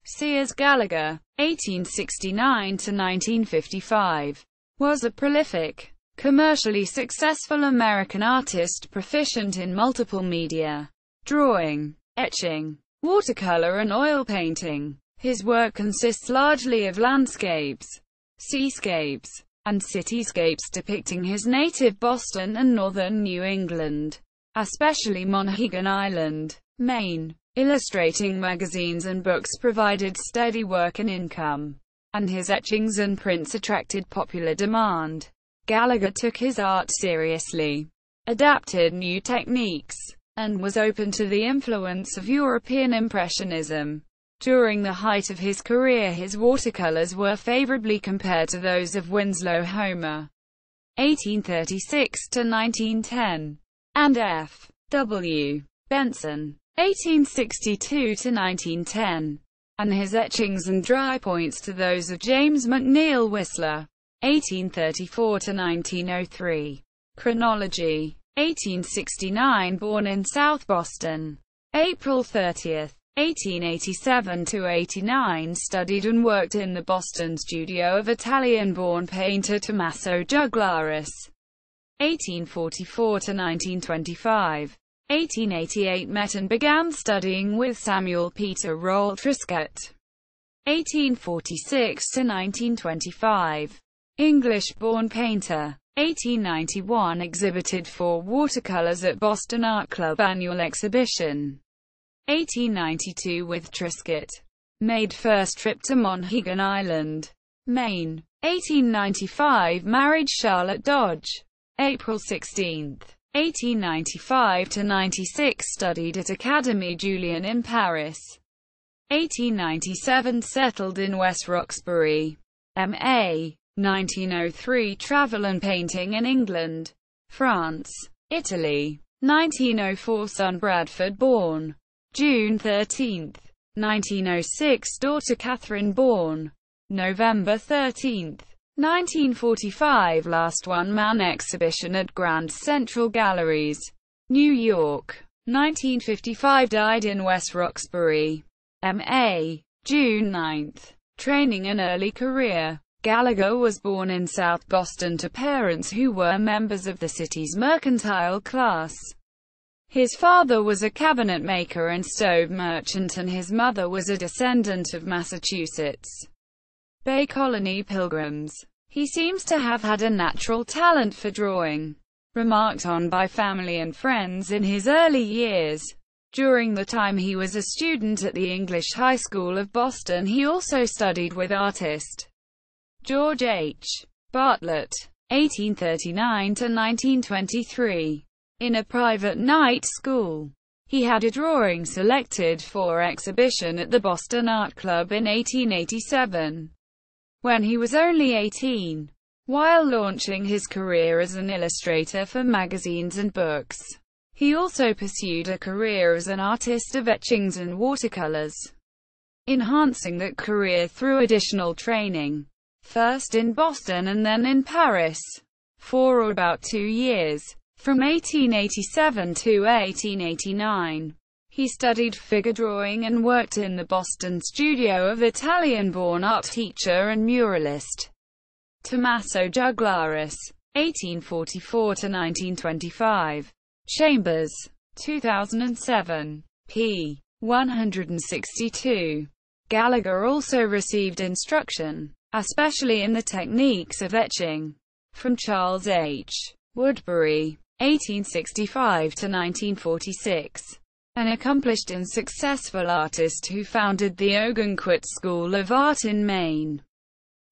Sears Gallagher, 1869–1955, was a prolific, commercially successful American artist proficient in multiple media: drawing, etching, watercolor and oil painting. His work consists largely of landscapes, seascapes, and cityscapes depicting his native Boston and northern New England, especially Monhegan Island, Maine. Illustrating magazines and books provided steady work and income, and his etchings and prints attracted popular demand. Gallagher took his art seriously, adapted new techniques, and was open to the influence of European Impressionism. During the height of his career, his watercolors were favorably compared to those of Winslow Homer, 1836–1910, and F. W. Benson, 1862–1910, and his etchings and drypoints to those of James McNeill Whistler, 1834–1903. Chronology: 1869, born in South Boston. April 30, 1887–89, studied and worked in the Boston studio of Italian-born painter Tommaso Juglaris, 1844–1925. 1888, met and began studying with Samuel Peter Roll Trescott, 1846–1925. English-born painter. 1891, exhibited 4 watercolors at Boston Art Club annual exhibition. 1892, with Trescott, made first trip to Monhegan Island, Maine. 1895, married Charlotte Dodge. April 16, 1895–96, studied at Académie Julian in Paris. 1897, settled in West Roxbury. M.A. 1903, travel and painting in England, France, Italy. 1904, son Bradford, born June 13, 1906, daughter Catherine, born November 13, 1945, last one-man exhibition at Grand Central Galleries, New York. 1955, died in West Roxbury. M.A. June 9. Training and early career. Gallagher was born in South Boston to parents who were members of the city's mercantile class. His father was a cabinet maker and stove merchant, and his mother was a descendant of Massachusetts Bay Colony Pilgrims. He seems to have had a natural talent for drawing, remarked on by family and friends in his early years. During the time he was a student at the English High School of Boston, he also studied with artist George H. Bartlett, 1839–1923, in a private night school. He had a drawing selected for exhibition at the Boston Art Club in 1887, when he was only 18. While launching his career as an illustrator for magazines and books, he also pursued a career as an artist of etchings and watercolors, enhancing that career through additional training, first in Boston and then in Paris, for about 2 years. From 1887 to 1889, he studied figure drawing and worked in the Boston studio of Italian-born art teacher and muralist Tommaso Juglaris, 1844–1925. Chambers, 2007, p. 162. Gallagher also received instruction, especially in the techniques of etching, from Charles H. Woodbury, 1865–1946, an accomplished and successful artist who founded the Ogunquit School of Art in Maine.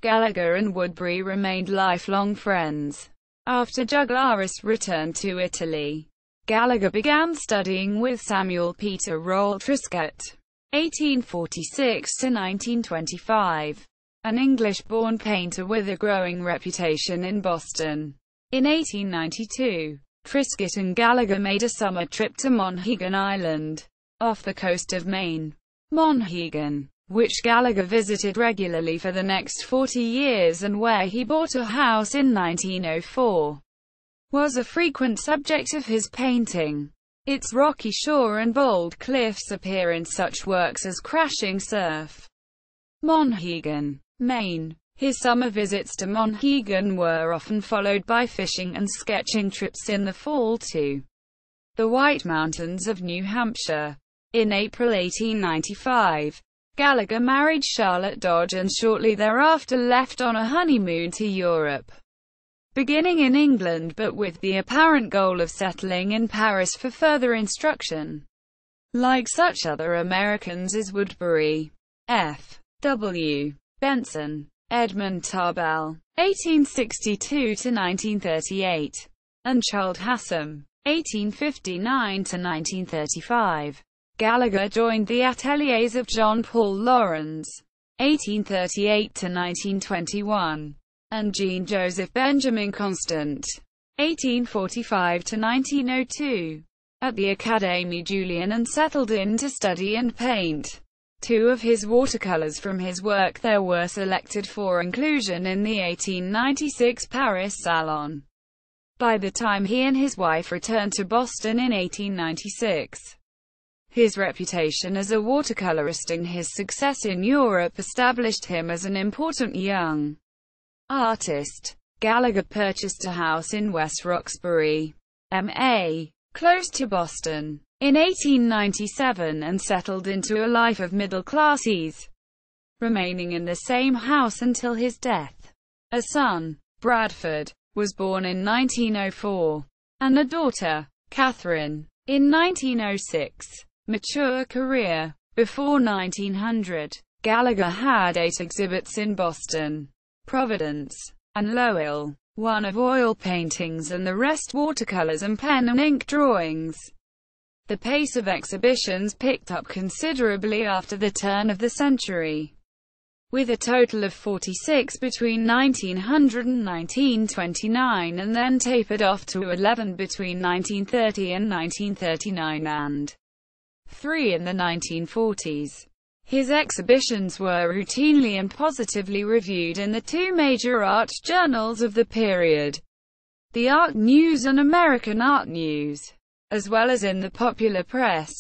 Gallagher and Woodbury remained lifelong friends. After Juglaris returned to Italy, Gallagher began studying with Samuel Peter Roll Trescott, 1846–1925, an English-born painter with a growing reputation in Boston. In 1892, Trescott and Gallagher made a summer trip to Monhegan Island, off the coast of Maine. Monhegan, which Gallagher visited regularly for the next 40 years and where he bought a house in 1904, was a frequent subject of his painting. Its rocky shore and bold cliffs appear in such works as Crashing Surf, Monhegan, Maine. His summer visits to Monhegan were often followed by fishing and sketching trips in the fall to the White Mountains of New Hampshire. In April 1895, Gallagher married Charlotte Dodge and shortly thereafter left on a honeymoon to Europe, beginning in England but with the apparent goal of settling in Paris for further instruction. Like such other Americans is Woodbury, F. W. Benson, Edmund Tarbell, 1862–1938, and Charles Hassam, 1859–1935. Gallagher joined the ateliers of John Paul Laurens, 1838–1921, and Jean-Joseph Benjamin Constant, 1845–1902, at the Académie Julian and settled in to study and paint. Two of his watercolors from his work there were selected for inclusion in the 1896 Paris Salon. By the time he and his wife returned to Boston in 1896, his reputation as a watercolorist and his success in Europe established him as an important young artist. Gallagher purchased a house in West Roxbury, MA, close to Boston, in 1897 and settled into a life of middle-class ease, remaining in the same house until his death. A son, Bradford, was born in 1904, and a daughter, Catherine, in 1906. Mature career. Before 1900, Gallagher had 8 exhibits in Boston, Providence, and Lowell, one of oil paintings and the rest watercolors and pen and ink drawings. The pace of exhibitions picked up considerably after the turn of the century, with a total of 46 between 1900 and 1929, and then tapered off to 11 between 1930 and 1939 and 3 in the 1940s. His exhibitions were routinely and positively reviewed in the 2 major art journals of the period, the Art News and American Art News, as well as in the popular press,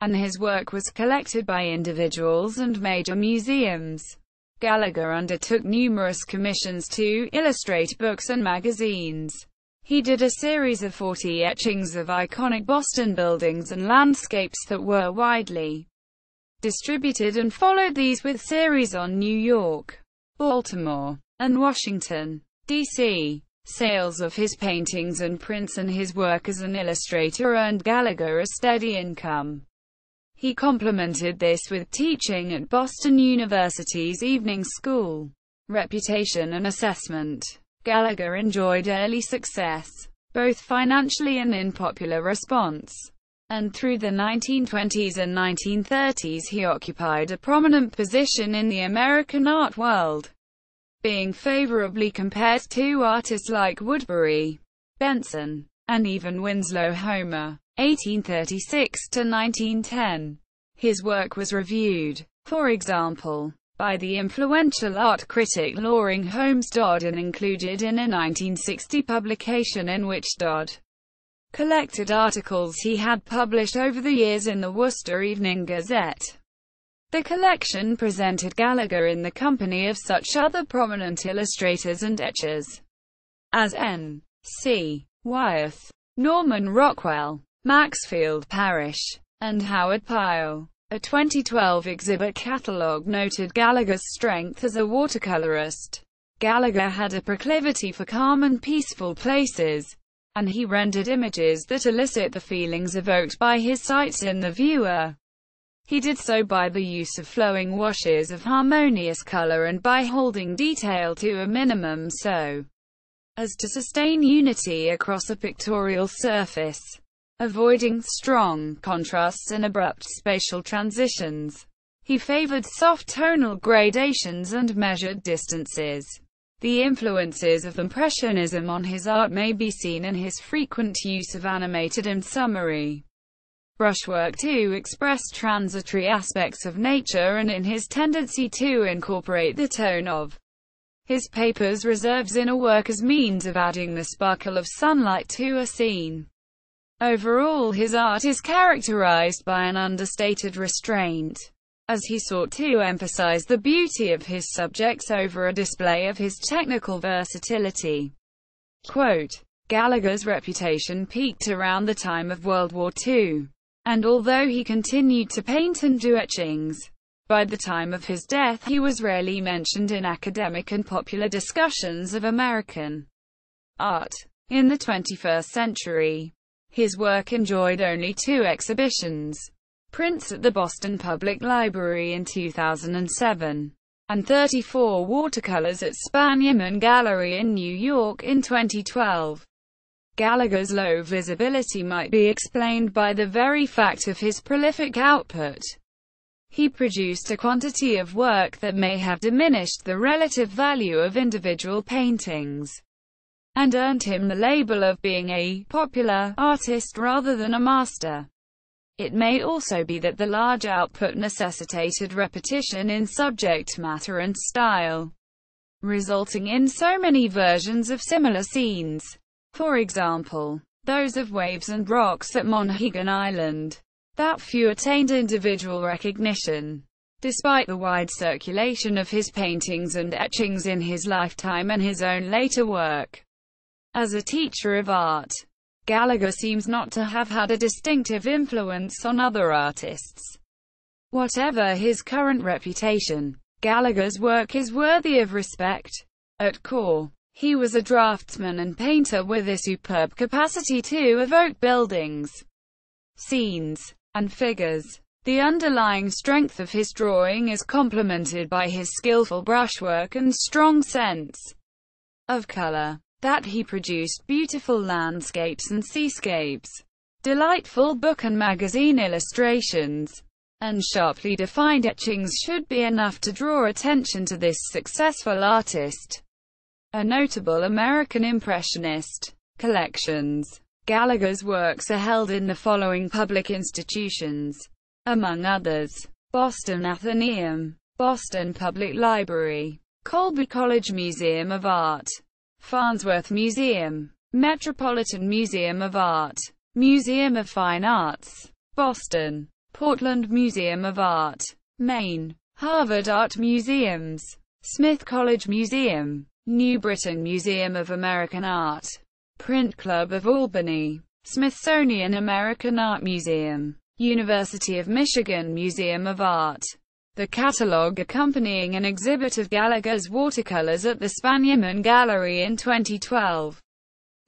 and his work was collected by individuals and major museums. Gallagher undertook numerous commissions to illustrate books and magazines. He did a series of 40 etchings of iconic Boston buildings and landscapes that were widely distributed, and followed these with series on New York, Baltimore, and Washington, D.C. Sales of his paintings and prints and his work as an illustrator earned Gallagher a steady income. He complemented this with teaching at Boston University's evening school. Reputation and assessment. Gallagher enjoyed early success, both financially and in popular response, and through the 1920s and 1930s he occupied a prominent position in the American art world, being favorably compared to artists like Woodbury, Benson, and even Winslow Homer, 1836–1910. His work was reviewed, for example, by the influential art critic Loring Holmes Dodd and included in a 1960 publication in which Dodd collected articles he had published over the years in the Worcester Evening Gazette. The collection presented Gallagher in the company of such other prominent illustrators and etchers as N. C. Wyeth, Norman Rockwell, Maxfield Parrish, and Howard Pyle. A 2012 exhibit catalogue noted Gallagher's strength as a watercolorist. Gallagher had a proclivity for calm and peaceful places, and he rendered images that elicit the feelings evoked by his sights in the viewer. He did so by the use of flowing washes of harmonious color and by holding detail to a minimum so as to sustain unity across a pictorial surface, avoiding strong contrasts and abrupt spatial transitions. He favored soft tonal gradations and measured distances. The influences of Impressionism on his art may be seen in his frequent use of animated and summary brushwork to express transitory aspects of nature, and in his tendency to incorporate the tone of his paper's reserves in a work as means of adding the sparkle of sunlight to a scene. Overall, his art is characterized by an understated restraint, as he sought to emphasize the beauty of his subjects over a display of his technical versatility. Quote, Gallagher's reputation peaked around the time of World War II, and although he continued to paint and do etchings, by the time of his death he was rarely mentioned in academic and popular discussions of American art. In the 21st century, his work enjoyed only 2 exhibitions: prints at the Boston Public Library in 2007, and 34 watercolors at Monhegan Gallery in New York in 2012. Gallagher's low visibility might be explained by the very fact of his prolific output. He produced a quantity of work that may have diminished the relative value of individual paintings, and earned him the label of being a popular artist rather than a master. It may also be that the large output necessitated repetition in subject matter and style, resulting in so many versions of similar scenes. For example, those of waves and rocks at Monhegan Island, that few attained individual recognition. Despite the wide circulation of his paintings and etchings in his lifetime and his own later work as a teacher of art, Gallagher seems not to have had a distinctive influence on other artists. Whatever his current reputation, Gallagher's work is worthy of respect. At core, he was a draftsman and painter with a superb capacity to evoke buildings, scenes, and figures. The underlying strength of his drawing is complemented by his skillful brushwork and strong sense of color. That he produced beautiful landscapes and seascapes, delightful book and magazine illustrations, and sharply defined etchings should be enough to draw attention to this successful artist. A notable American Impressionist collections. Gallagher's works are held in the following public institutions, among others: Boston Atheneum, Boston Public Library, Colby College Museum of Art, Farnsworth Museum, Metropolitan Museum of Art, Museum of Fine Arts, Boston, Portland Museum of Art, Maine, Harvard Art Museums, Smith College Museum, New Britain Museum of American Art, Print Club of Albany, Smithsonian American Art Museum, University of Michigan Museum of Art. The catalogue accompanying an exhibit of Gallagher's watercolors at the Monhegan Gallery in 2012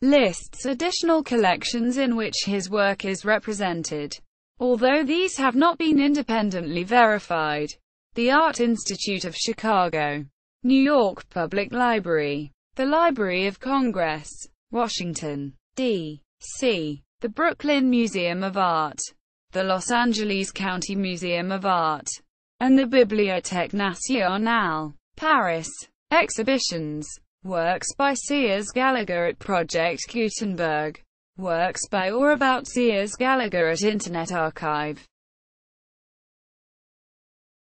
lists additional collections in which his work is represented, although these have not been independently verified. The Art Institute of Chicago, New York Public Library, the Library of Congress, Washington, D.C., the Brooklyn Museum of Art, the Los Angeles County Museum of Art, and the Bibliothèque Nationale, Paris. Exhibitions. Works by Sears Gallagher at Project Gutenberg. Works by or about Sears Gallagher at Internet Archive.